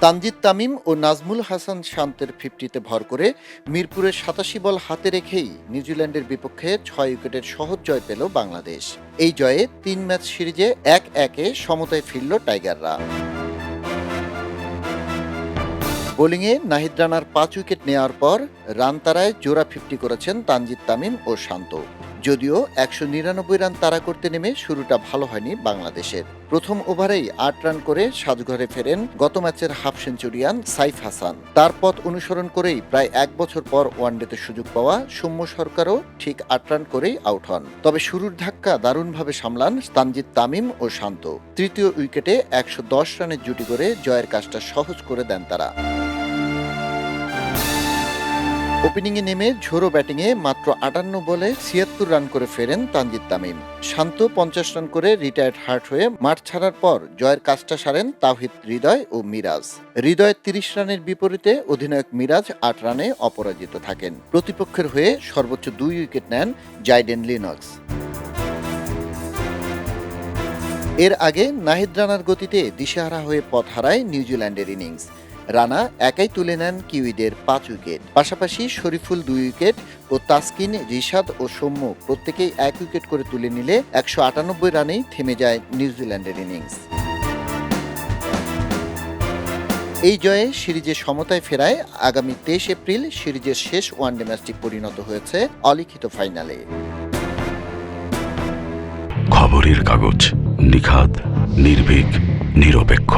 তানজিদ তামিম ও নাজমুল হাসান শান্তের 50-তে ভর করে মিরপুরের 87 বল হাতে রেখেই নিউজিল্যান্ডের বিপক্ষে 6 উইকেটের সহজ জয় পেল বাংলাদেশ। এই জয়ে 3 ম্যাচ সিরিজে 1-1-এ সমতায় ফিরল টাইগাররা। বোলিংয়ে নাহিদ রানার 5 উইকেট নেওয়ার পর রান তাড়ায় জোড়া 50 করেছেন তানজিদ তামিম ও শান্ত। যদিও 199 রান তাড়া করতে নেমে শুরুটা ভালো হয়নি বাংলাদেশের। প্রথম ওভারেই 8 রান করে সাজঘরে ফেরেন গত ম্যাচের হাফ সেঞ্চুরিয়ান সাইফ হাসান। তার পথ অনুসরণ করেই প্রায় 1 বছর পর ওয়ানডেতে সুযোগ পাওয়া সৌম্য সরকারও ঠিক 8 রান করেই আউট হন। তবে শুরুর ধাক্কা দারুণভাবে সামলান তানজিদ তামিম ও শান্ত। তৃতীয় উইকেটে 110 রানের জুটি করে জয়ের কাজটা সহজ করে দেন তারা। ওপেনিংয়ে নেমে ঝোড়ো ব্যাটিংয়ে মাত্র 58 বলে 76 রান করে ফেরেন তানজিদ তামিম। শান্ত 50 রান করে রিটায়ার্ড হার্ট হয়ে মাঠ ছাড়ার পর জয়ের কাজটা সারেন তাওহিদ হৃদয় ও মিরাজ। হৃদয় 30 রানের বিপরীতে অধিনায়ক মিরাজ 8 রানে অপরাজিত থাকেন। প্রতিপক্ষের হয়ে সর্বোচ্চ 2 উইকেট নেন জাইডেন লিনক্স। এর আগে নাহিদ রানার গতিতে দিশেহারা হয়ে পথ হারায় নিউজিল্যান্ডের ইনিংস। রানা একাই তুলে নেন কিউইদের 5 উইকেট। পাশাপাশি শরীফুল 2 উইকেট ও তাসকিন, রিশাদ ও সৌম্য প্রত্যেকেই 1 উইকেট করে তুলে নিলে 198 রানেই থেমে যায় নিউজিল্যান্ডের ইনিংস। এই জয়ে সিরিজে সমতায় ফেরায় আগামী 23 এপ্রিল সিরিজের শেষ ওয়ানডে ম্যাচটি পরিণত হয়েছে অলিখিত ফাইনালে। খবরের কাগজ, নিখাত, নির্ভীক, নিরপেক্ষ।